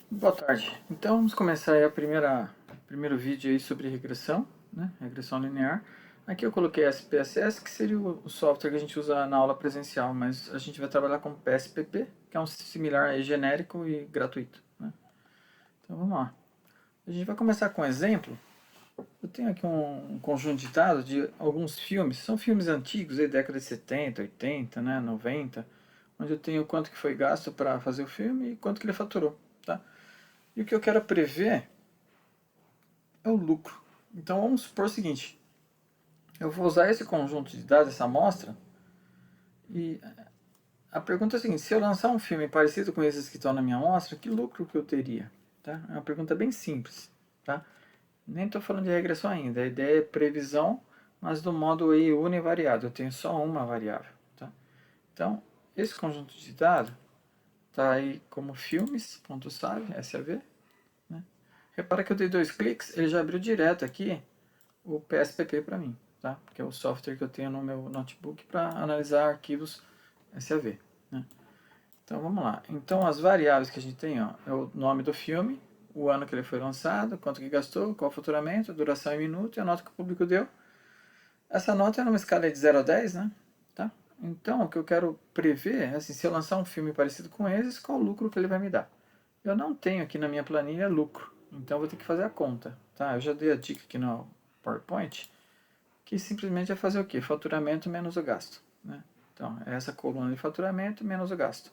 Boa tarde. Então vamos começar aí primeiro vídeo aí sobre regressão, né? Regressão linear. Aqui eu coloquei SPSS, que seria o software que a gente usa na aula presencial, mas a gente vai trabalhar com PSPP, que é um similar aí, genérico e gratuito, né? Então vamos lá. A gente vai começar com um exemplo. Eu tenho aqui um conjunto de dados de alguns filmes, são filmes antigos, aí, década de 70, 80, né, 90, onde eu tenho quanto que foi gasto para fazer o filme e quanto que ele faturou, tá? E o que eu quero prever é o lucro. Então vamos supor o seguinte: eu vou usar esse conjunto de dados, essa amostra, e a pergunta é a seguinte: se eu lançar um filme parecido com esses que estão na minha amostra, que lucro que eu teria? Tá? É uma pergunta bem simples. Tá? Nem estou falando de regressão ainda, a ideia é previsão, mas do modo aí univariado, eu tenho só uma variável. Tá? Então, esse conjunto de dados está aí como filmes.save, SAV. Né? Repara que eu dei dois cliques, ele já abriu direto aqui o PSPP para mim, tá? Que é o software que eu tenho no meu notebook para analisar arquivos SAV. Né? Então vamos lá. Então as variáveis que a gente tem, ó, é o nome do filme, o ano que ele foi lançado, quanto que gastou, qual o faturamento, duração em minuto e a nota que o público deu. Essa nota é numa escala de 0 a 10, né? Tá? Então o que eu quero prever é assim, se eu lançar um filme parecido com esses, qual o lucro que ele vai me dar. Eu não tenho aqui na minha planilha lucro, então eu vou ter que fazer a conta. Tá? Eu já dei a dica aqui no PowerPoint, que simplesmente é fazer o quê? Faturamento menos o gasto. Né? Então, é essa coluna de faturamento menos o gasto.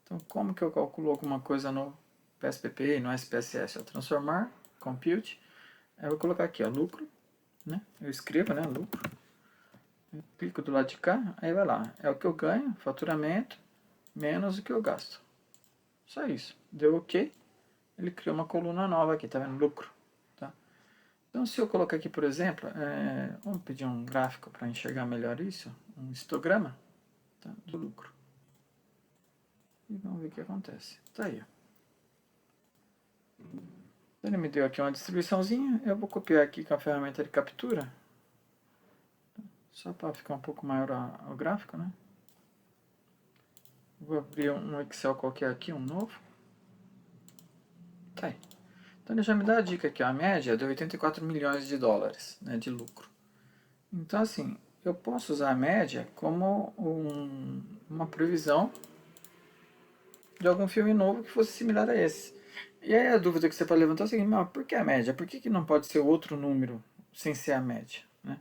Então, como que eu calculo alguma coisa no PSPP e no SPSS? Eu transformar, compute, aí eu vou colocar aqui, ó, lucro, né? Eu escrevo, né, lucro, eu clico do lado de cá, aí vai lá, é o que eu ganho, faturamento, menos o que eu gasto. Só isso. Deu OK, ele criou uma coluna nova aqui, tá vendo? Lucro. Tá? Então, se eu colocar aqui, por exemplo, vamos pedir um gráfico para enxergar melhor isso, um histograma, tá, do lucro. E vamos ver o que acontece. Tá aí. Ele me deu aqui uma distribuiçãozinha, eu vou copiar aqui com a ferramenta de captura, só para ficar um pouco maior o gráfico, né? Vou abrir um Excel qualquer aqui, um novo. Tá aí. Então ele já me dá a dica aqui, ó, a média deu 84 milhões de dólares, né, de lucro. Então assim, eu posso usar a média como uma previsão de algum filme novo que fosse similar a esse. E aí a dúvida que você pode levantar é o seguinte: mas por que a média? Por que não pode ser outro número sem ser a média? Né?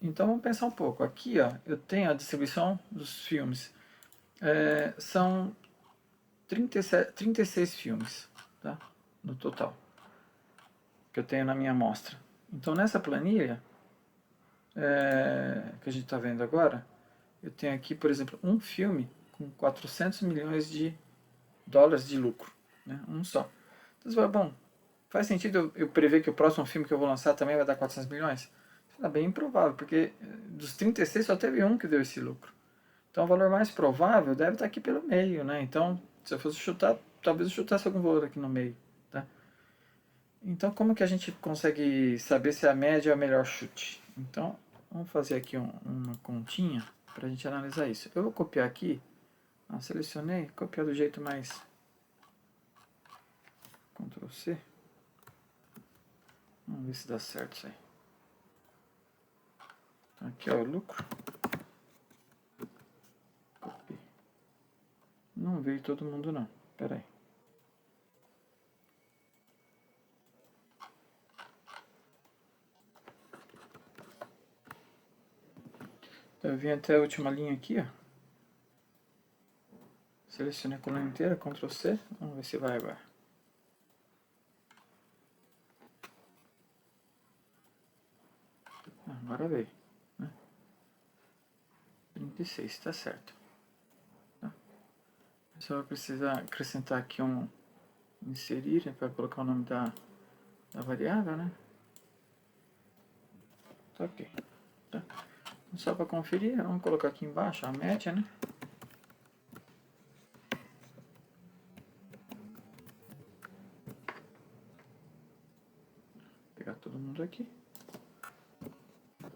Então vamos pensar um pouco. Aqui ó, eu tenho a distribuição dos filmes. São 36 filmes, tá? No total, que eu tenho na minha amostra. Então nessa planilha que a gente está vendo agora, eu tenho aqui, por exemplo, um filme com 400 milhões de dólares de lucro. Né? Um só. Então você fala, bom, faz sentido eu prever que o próximo filme que eu vou lançar também vai dar 400 milhões? É bem improvável, porque dos 36 só teve um que deu esse lucro. Então o valor mais provável deve estar aqui pelo meio, né? Então, se eu fosse chutar, talvez eu chutasse algum valor aqui no meio, tá? Então, como que a gente consegue saber se a média é o melhor chute? Então, vamos fazer aqui uma continha para a gente analisar isso. Eu vou copiar aqui, selecionei, copiar do jeito mais Ctrl C. Vamos ver se dá certo isso aí. Aqui ó, o lucro. Copy. Não veio todo mundo não. Pera aí. Então, eu vim até a última linha aqui, ó. Selecionei a coluna inteira, Ctrl C. Vamos ver se vai agora. Agora veio. Né? 36, tá certo. Tá. Só vai precisar acrescentar aqui inserir, para colocar o nome da variável, né? Tá ok. Tá. Só para conferir, vamos colocar aqui embaixo a média, né? Vou pegar todo mundo aqui.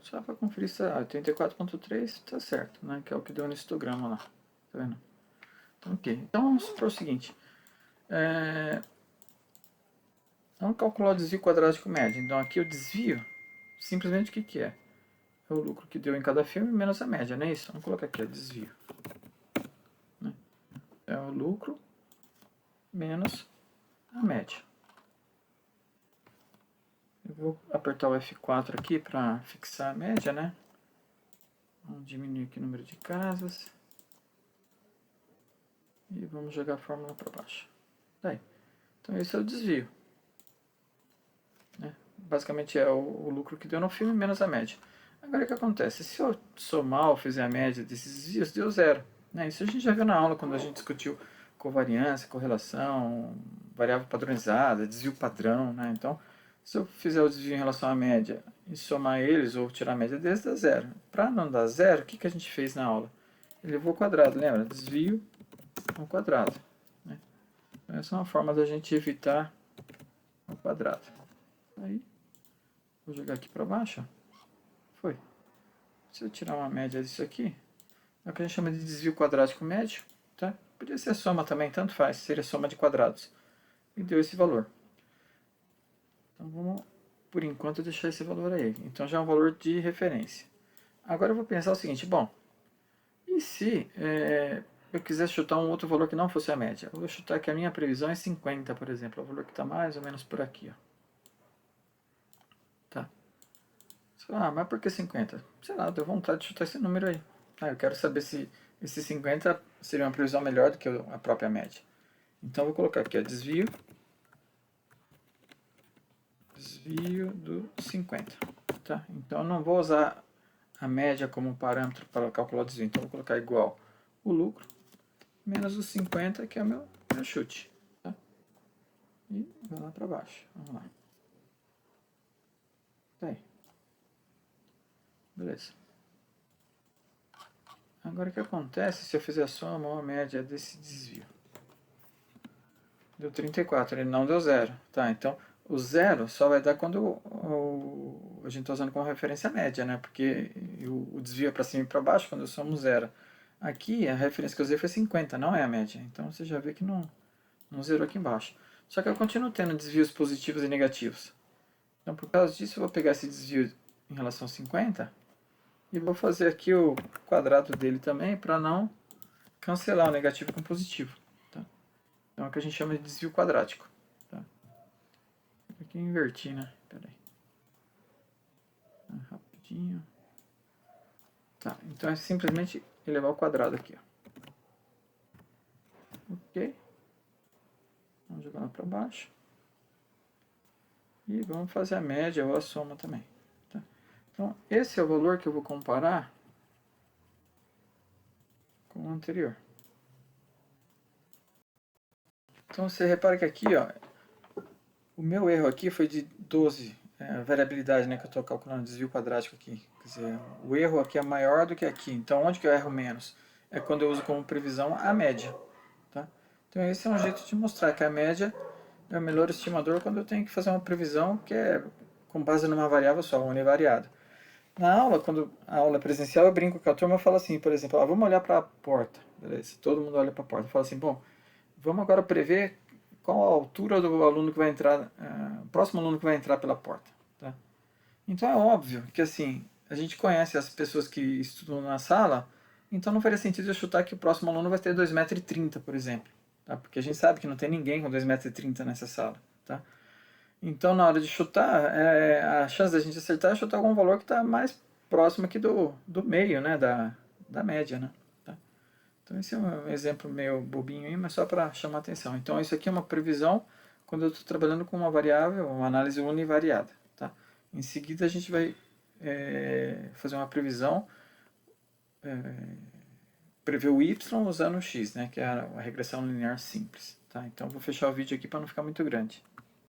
Só para conferir se 84.3 tá certo, né? Que é o que deu no histograma lá. Tá vendo? Então, ok. Então vamos para o seguinte. Vamos calcular o desvio quadrático médio. Então aqui o desvio, simplesmente o que é? É o lucro que deu em cada filme menos a média, não é isso? Vamos colocar aqui, desvio. Né? É o lucro menos a média. Eu vou apertar o F4 aqui para fixar a média, né? Vamos diminuir aqui o número de casas. E vamos jogar a fórmula para baixo. Daí. Então esse é o desvio. Né? Basicamente é o lucro que deu no filme menos a média. Agora o que acontece? Se eu somar ou fizer a média desses desvios, deu zero. Né? Isso a gente já viu na aula quando a gente discutiu covariância, correlação, variável padronizada, desvio padrão. Né? Então, se eu fizer o desvio em relação à média e somar eles ou tirar a média deles, dá zero. Para não dar zero, o que a gente fez na aula? Elevou ao quadrado, lembra? Desvio ao quadrado. Né? Então, essa é uma forma da gente evitar o quadrado. Aí, vou jogar aqui para baixo. Foi. Se eu tirar uma média disso aqui, é o que a gente chama de desvio quadrático médio. Tá? Podia ser a soma também, tanto faz, seria soma de quadrados. E deu esse valor. Então vamos, por enquanto, deixar esse valor aí. Então já é um valor de referência. Agora eu vou pensar o seguinte, bom, e se eu quiser chutar um outro valor que não fosse a média? Eu vou chutar que a minha previsão é 50, por exemplo, é o valor que está mais ou menos por aqui. Ó. Tá? Mas por que 50? Sei lá, deu vontade de chutar esse número aí. Eu quero saber se esse 50 seria uma previsão melhor do que a própria média. Então eu vou colocar aqui, desvio do 50. Tá? Então eu não vou usar a média como parâmetro para calcular o desvio. Então eu vou colocar igual o lucro menos os 50, que é o meu chute. Tá? E vai lá para baixo. Vamos lá. Tá aí. Beleza. Agora o que acontece se eu fizer a soma ou a média desse desvio? Deu 34, ele não deu zero. Tá, então o zero só vai dar quando a gente está usando como referência a média, né? Porque o desvio é para cima e para baixo quando eu somo zero. Aqui a referência que eu usei foi 50, não é a média. Então você já vê que não zerou aqui embaixo. Só que eu continuo tendo desvios positivos e negativos. Então por causa disso eu vou pegar esse desvio em relação a 50 e vou fazer aqui o quadrado dele também para não cancelar o negativo com o positivo. Tá? Então é o que a gente chama de desvio quadrático. Tá? Aqui eu inverti, né? Pera aí. Rapidinho. Tá, então é simplesmente elevar ao quadrado aqui. Ó. Ok. Vamos jogar lá para baixo. E vamos fazer a média ou a soma também. Tá? Então, esse é o valor que eu vou comparar com o anterior. Então, você repara que aqui, ó, o meu erro aqui foi de 12, variabilidade, né, que eu estou calculando, desvio quadrático aqui. Quer dizer, o erro aqui é maior do que aqui. Então, onde que eu erro menos? É quando eu uso como previsão a média. Tá? Então, esse é um jeito de mostrar que a média é o melhor estimador quando eu tenho que fazer uma previsão que é com base numa variável só, univariada. Na aula, quando a aula é presencial, eu brinco com a turma e falo assim, por exemplo, vamos olhar para a porta. Beleza? Todo mundo olha para a porta. Eu falo assim, bom, vamos agora prever qual a altura do aluno que vai entrar, o próximo aluno que vai entrar pela porta. Tá? Então é óbvio que assim, a gente conhece as pessoas que estudam na sala, então não faria sentido eu chutar que o próximo aluno vai ter 2,30 m, por exemplo. Tá? Porque a gente sabe que não tem ninguém com 2,30 m nessa sala. Tá? Então, na hora de chutar, a chance da gente acertar é chutar algum valor que está mais próximo aqui do meio, né, da média, né? Tá? Então, esse é um exemplo meio bobinho aí, mas só para chamar a atenção. Então, isso aqui é uma previsão quando eu estou trabalhando com uma variável, uma análise univariada. Tá? Em seguida, a gente vai fazer uma previsão, prever o y usando o x, né, que é a regressão linear simples. Tá? Então, vou fechar o vídeo aqui para não ficar muito grande.